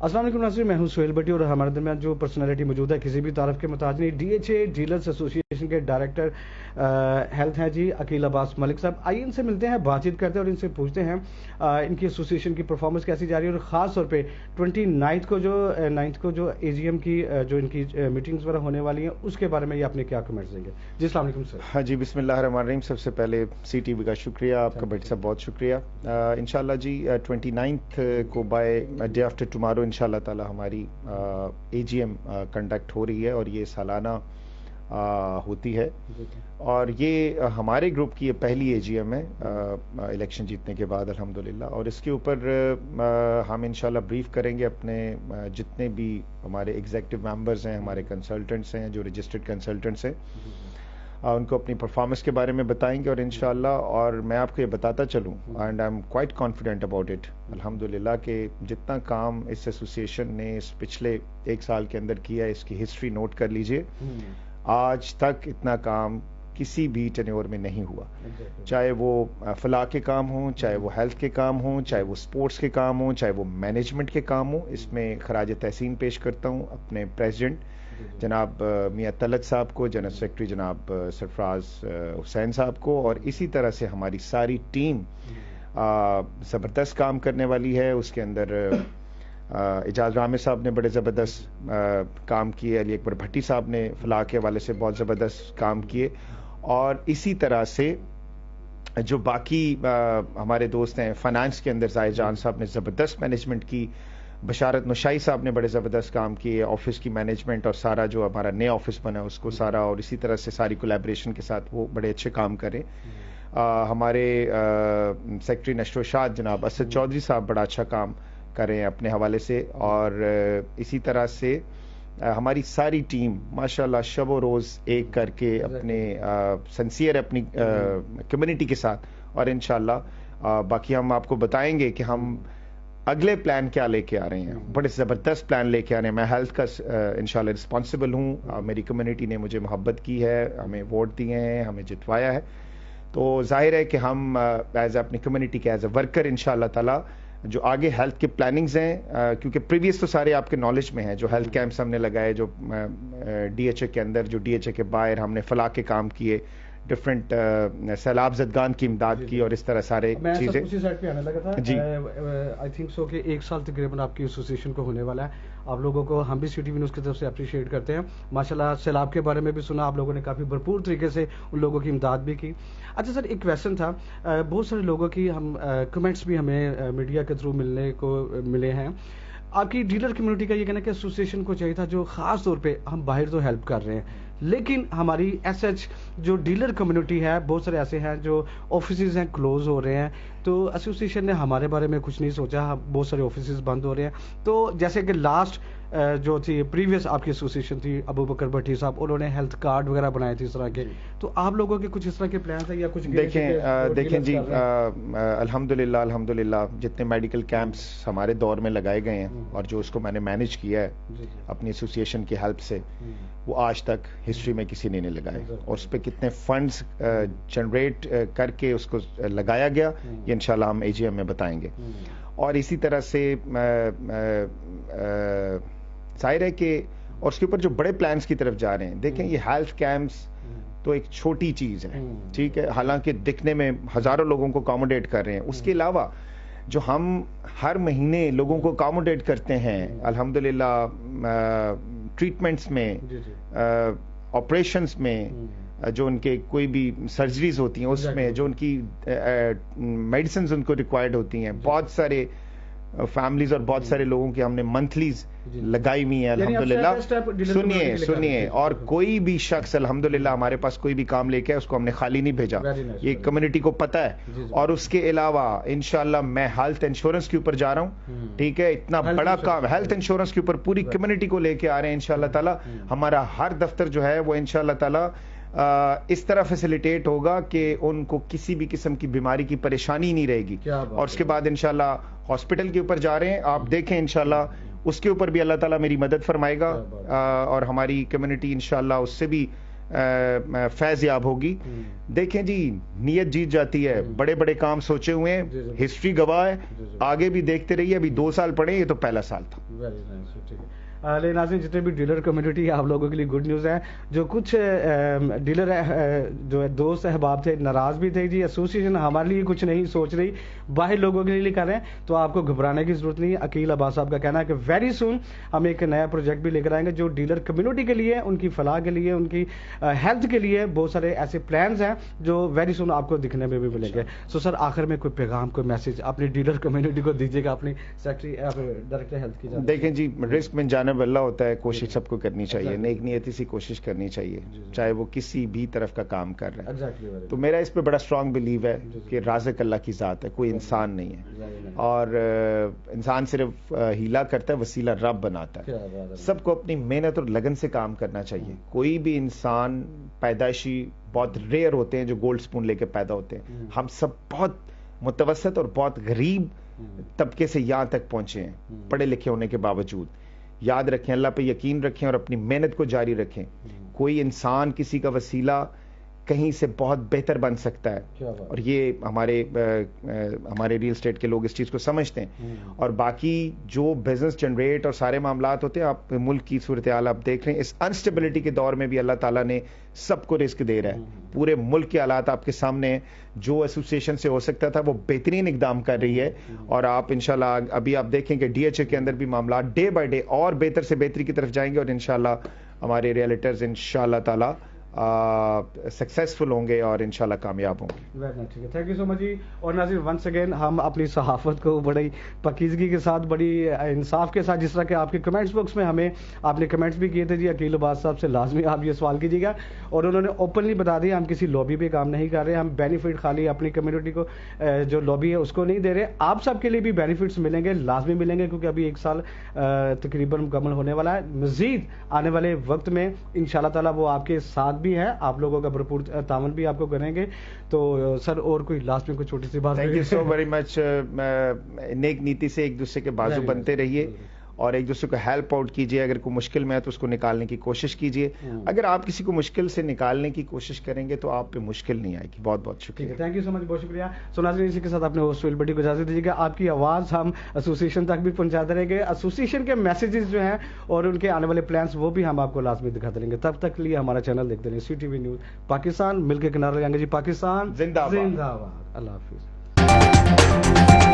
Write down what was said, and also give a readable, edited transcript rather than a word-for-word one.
السلام علیکم ناظرین، میں ہوں سہیل بٹی اور ہمارے درمیان جو پرسنالٹی موجود ہے کسی بھی تعارف کے محتاج نہیں، ڈی ایچ اے ڈیلرز ایسوسی ایشن کے ڈائریکٹر ہیلتھ ہیں جی عقیل عباس ملک صاحب. آئیے ان سے ملتے ہیں، بات چیت کرتے ہیں اور ان سے پوچھتے ہیں ان کی ایسوسی ایشن کی پرفارمنس کیسی جا رہی ہے، اور خاص طور پہ 29 کو جو اے جی ایم کی جو ان کی میٹنگز وغیرہ ہونے والی ہیں اس کے بارے میں یہ اپنے کیا کمنٹس دیں گے. جی السلام علیکم سر. ہاں جی، بسم اللہ الرحمن الرحیم. سب سے پہلے سی ٹی وی کا شکریہ، آپ کا بٹ صاحب بہت شکریہ. انشاءاللہ جی 29 کو بائی ڈے آفٹر ٹمارو انشاءاللہ تعالی ہماری اے جی ایم کنڈکٹ ہو رہی ہے، اور یہ سالانہ ہوتی ہے، اور یہ ہمارے گروپ کی یہ پہلی اے جی ایم ہے الیکشن جیتنے کے بعد الحمدللہ. اور اس کے اوپر ہم انشاءاللہ بریف کریں گے اپنے جتنے بھی ہمارے ایگزیکٹو ممبرز ہیں، ہمارے کنسلٹنٹس ہیں جو رجسٹرڈ کنسلٹنٹس ہیں، ان کو اپنی پرفارمنس کے بارے میں بتائیں گے. اور انشاءاللہ اور میں آپ کو یہ بتاتا چلوں، and I am quite confident about it الحمدللہ، کہ جتنا کام اس ایسوسی ایشن نے اس پچھلے 1 سال کے اندر کیا ہے، اس کی ہسٹری نوٹ کر لیجئے. آج تک اتنا کام کسی بھی ٹینیور میں نہیں ہوا، چاہے وہ فلاح کے کام ہوں، چاہے وہ ہیلتھ کے کام ہوں، چاہے وہ سپورٹس کے کام ہوں، چاہے وہ مینجمنٹ کے کام ہوں. اس میں خراج تحسین پیش کرتا ہوں اپنے پریزیڈنٹ جناب میاں طلعت صاحب کو، جنرل سیکرٹری جناب سرفراز حسین صاحب کو، اور اسی طرح سے ہماری ساری ٹیم زبردست کام کرنے والی ہے. اس کے اندر اعجاز رامے صاحب نے بڑے زبردست کام کیے، علی اکبر بھٹی صاحب نے فلاح کے حوالے سے بہت زبردست کام کیے، اور اسی طرح سے جو باقی ہمارے دوست ہیں فائنانس کے اندر زاہد جان صاحب نے زبردست مینجمنٹ کی، بشارت نشائی صاحب نے بڑے زبردست کام کیے، آفس کی مینجمنٹ اور سارا جو ہمارا نیا آفس بنا اس کو سارا، اور اسی طرح سے ساری کولیبریشن کے ساتھ وہ بڑے اچھے کام کریں. ہمارے سیکرٹری نشر و اشاعت جناب اسد چودھری صاحب بڑا اچھا کام کریں اپنے حوالے سے، اور اسی طرح سے ہماری ساری ٹیم ماشاءاللہ شب و روز ایک کر کے اپنے سنسیئر اپنی کمیونٹی کے ساتھ. اور انشاءاللہ باقی ہم آپ کو بتائیں گے کہ ہم اگلے پلان کیا لے کے آ رہے ہیں. بڑے زبردست پلان لے کے آ رہے ہیں. میں ہیلتھ کا انشاءاللہ رسپانسبل ہوں، میری کمیونٹی نے مجھے محبت کی ہے، ہمیں ووٹ دیے ہیں، ہمیں جتوایا ہے، تو ظاہر ہے کہ ہم ایز اپنی کمیونٹی کے ایز اے ورکر انشاءاللہ تعالی جو آگے ہیلتھ کے پلاننگز ہیں، کیونکہ پریویس تو سارے آپ کے نالج میں ہیں، جو ہیلتھ کیمپس ہم نے لگائے، جو ڈی ایچ اے کے اندر، جو ڈی ایچ اے کے باہر ہم نے فلاح کے کام کیے، ڈفرینٹ سیلاب زدگان کی امداد کی، اور اس طرح سارے چیزیں. اسی سائڈ پہ آنے لگا تھا جی، آئی تھنک سو کہ 1 سال تقریباً آپ کی ایسوسی ایشن کو ہونے والا ہے. آپ لوگوں کو ہم بھی سی ٹی وی نیوز کی طرف سے اپریشیٹ کرتے ہیں. ماشاءاللہ سیلاب کے بارے میں بھی سنا، آپ لوگوں نے کافی بھرپور طریقے سے ان لوگوں کی امداد بھی کی. اچھا سر، ایک کویسچن تھا، بہت سارے لوگوں کی ہم کمنٹس بھی ہمیں میڈیا کے تھرو ملنے کو ملے ہیں. آپ کی ڈیلر کمیونٹی کا یہ کہنا ہے کہ ایسوسی ایشن کو چاہیے تھا، جو خاص طور پہ ہم باہر تو ہیلپ کر رہے ہیں، لیکن ہماری ایس ایچ جو ڈیلر کمیونٹی ہے، بہت سارے ایسے ہیں جو آفیسز ہیں کلوز ہو رہے ہیں، تو ایسوسی ایشن نے ہمارے بارے میں کچھ نہیں سوچا، بہت سارے آفیسز بند ہو رہے ہیں. تو جیسے کہ لاسٹ جو تھی پریویس آپ کی ایسوسی ایشن تھی، ابو بکر بھٹی صاحب، انہوں نے ہیلتھ کارڈ وغیرہ بنائے تھے اس طرح کے. تو آپ لوگوں کے کچھ اس طرح کے پلانس ہیں یا کچھ؟ دیکھیں جی، الحمدللہ جتنے میڈیکل کیمپس ہمارے دور میں لگائے گئے ہیں، اور جو اس کو میں نے مینج کیا ہے اپنی ایسوسی ایشن کی ہیلپ سے، وہ آج تک ہسٹری میں کسی نے نہیں لگائے. اور اس پہ کتنے فنڈز جنریٹ کر کے اس کو لگایا گیا، یہ انشاءاللہ ہم اے جی ایم میں بتائیں گے. اور اسی طرح سے ظاہر ہے کہ اور اس کے اوپر جو بڑے پلانز کی طرف جا رہے ہیں، دیکھیں یہ ہیلتھ کیمپس تو ایک چھوٹی چیز ہے، ٹھیک ہے، حالانکہ دکھنے میں ہزاروں لوگوں کو اکاموڈیٹ کر رہے ہیں. اس کے علاوہ جو ہم ہر مہینے لوگوں کو اکاموڈیٹ کرتے ہیں الحمدللہ ٹریٹمنٹس میں، آپریشنس میں، جو ان کے کوئی بھی سرجریز ہوتی ہیں اس میں، جو ان کی میڈیسنز ان کو ریکوائرڈ ہوتی ہیں، بہت سارے فیملیز اور بہت سارے لوگوں کی ہم نے منتھلیز لگائی ہوئی ہیں الحمدللہ. سنیے اور کوئی بھی شخص الحمدللہ ہمارے پاس کوئی بھی کام لے کے اس کو ہم نے خالی نہیں بھیجا، یہ کمیونٹی کو پتہ ہے. اور اس کے علاوہ انشاءاللہ میں ہیلتھ انشورنس کے اوپر جا رہا ہوں، ٹھیک ہے، اتنا بڑا کام ہیلتھ انشورنس کے اوپر پوری کمیونٹی کو لے کے آ رہے ہیں انشاءاللہ تعالی. ہمارا ہر دفتر جو ہے وہ انشاءاللہ تعالی اس طرح فیسیلیٹیٹ ہوگا کہ ان کو کسی بھی قسم کی بیماری کی پریشانی نہیں رہے گی. اور اس کے بعد انشاءاللہ ہاسپٹل کے اوپر جا رہے ہیں، آپ دیکھیں انشاءاللہ اس کے اوپر بھی اللہ تعالیٰ میری مدد فرمائے گا، اور ہماری کمیونٹی انشاءاللہ اس سے بھی فیض یاب ہوگی. دیکھیں جی نیت جیت جاتی ہے, بڑے بڑے کام سوچے ہوئے ہیں, ہسٹری گواہ ہے, آگے بھی دیکھتے رہیے. ابھی 2 سال پڑے, یہ تو پہلا سال تھا. لیکن ناظرین جتنے بھی ڈیلر کمیونٹی آپ لوگوں کے لیے گڈ نیوز ہے. جو کچھ ڈیلر جو ہے دوست احباب تھے ناراض بھی تھے جی ایسوسیشن ہمارے لیے کچھ نہیں سوچ رہی, باہر لوگوں کے لیے کر رہے ہیں, تو آپ کو گھبرانے کی ضرورت نہیں ہے. عقیل عباس صاحب کا کہنا ہے کہ ویری سون ہم ایک نیا پروجیکٹ بھی لے کر آئیں گے جو ڈیلر کمیونٹی کے لیے, ان کی فلاح کے لیے, ان کی ہیلتھ کے لیے بہت سارے ایسے پلانز ہیں جو ویری سون آپ کو دکھنے میں بھی ملیں گے. سو سر آخر میں کوئی پیغام, کوئی میسج اپنی ڈیلر کمیونٹی کو دیجیے گا, اپنی سیکٹری ڈائریکٹر ہیلتھ کی جانب. دیکھیں جی رزق من جانب اللہ ہوتا ہے, کوشش سب کو کرنی چاہیے, نیک نیتی سے کوشش کرنی چاہیے, چاہے وہ کسی بھی طرف کا کام کر رہے ہیں. تو میرا اس پہ بڑا اسٹرانگ بلیو ہے کہ رازق اللہ کی ذات ہے, کوئی انسان نہیں ہے, اور انسان صرف ہیلا کرتا ہے, وسیلہ رب بناتا ہے. سب کو اپنی محنت اور لگن سے کام کرنا چاہیے. کوئی بھی انسان پیدائشی بہت ریئر ہوتے ہیں جو گولڈ سپون لے کے پیدا ہوتے ہیں. ہم سب بہت متوسط اور بہت غریب طبقے سے یہاں تک پہنچے ہیں, پڑھے لکھے ہونے کے باوجود. یاد رکھیں, اللہ پہ یقین رکھیں اور اپنی محنت کو جاری رکھیں. کوئی انسان کسی کا وسیلہ کہیں سے بہت بہتر بن سکتا ہے, اور یہ ہمارے ریل اسٹیٹ کے لوگ اس چیز کو سمجھتے ہیں. اور باقی جو بزنس جنریٹ اور سارے معاملات ہوتے ہیں, آپ ملک کی صورتحال آپ دیکھ رہے ہیں, اس انسٹیبلٹی کے دور میں بھی اللہ تعالیٰ نے سب کو رزق دے رہا ہے. پورے ملک کے حالات آپ کے سامنے ہیں. جو ایسوسیشن سے ہو سکتا تھا وہ بہترین اقدام کر رہی ہے, اور آپ انشاءاللہ ابھی آپ دیکھیں کہ ڈی ایچ اے کے اندر بھی معاملات ڈے بائی ڈے اور بہتر سے بہتری کی طرف جائیں گے, اور انشاءاللہ ہمارے ریئلٹرز انشاءاللہ تعالیٰ سکسیسفل ہوں گے اور انشاءاللہ کامیاب ہوں گے. تھینک یو سو مچ جی. اور ناظرین ونس اگین ہم اپنی صحافت کو بڑی پاکیزگی کے ساتھ, بڑی انصاف کے ساتھ, جس طرح کہ آپ کے کمنٹس باکس میں ہمیں آپ نے کمنٹس بھی کیے تھے جی, عقیل عباس صاحب سے لازمی آپ یہ سوال کیجیے گا, اور انہوں نے اوپنلی بتا دیا ہم کسی لابی پہ کام نہیں کر رہے, ہم بینیفٹ خالی اپنی کمیونٹی کو جو لابی ہے اس کو نہیں دے رہے. آپ سب کے لیے بھی بینیفٹس ملیں گے, لازمی ملیں گے, کیونکہ ابھی 1 سال تقریباً مکمل ہونے والا ہے. مزید آنے والے وقت میں انشاءاللہ تعالیٰ وہ آپ کے ساتھ بھی ہے, آپ لوگوں کا بھرپور تعاون بھی آپ کو کریں گے. تو سر اور کوئی لاسٹ میں کوئی چھوٹی سی بات. Thank you so very much. نیک نیتی سے ایک دوسرے کے بازو بنتے رہیے, اور ایک دوسرے کو ہیلپ آؤٹ کیجیے. اگر کوئی مشکل میں ہے تو اس کو نکالنے کی کوشش کیجیے. اگر آپ کسی کو مشکل سے نکالنے کی کوشش کریں گے تو آپ پہ مشکل نہیں آئے گی. بہت بہت شکریہ. تھینک یو سو مچ, بہت شکریہ. سو ناظرین اسی کے ساتھ اپنے ہوسٹ ویل بڈی کو اجازت دیجیے گا. آپ کی آواز ہم ایسوسیشن تک بھی پہنچاتے رہیں گے. ایسوسیشن کے میسیجز جو ہیں اور ان کے آنے والے پلانس وہ بھی ہم آپ کو لازمی دکھاتے رہیں گے. تب تک لیے ہمارا چینل دیکھتے رہیں, C T V news Pakistan. مل کے کنارے لگائیں گے جی. پاکستان زندہ باد. اللہ حافظ.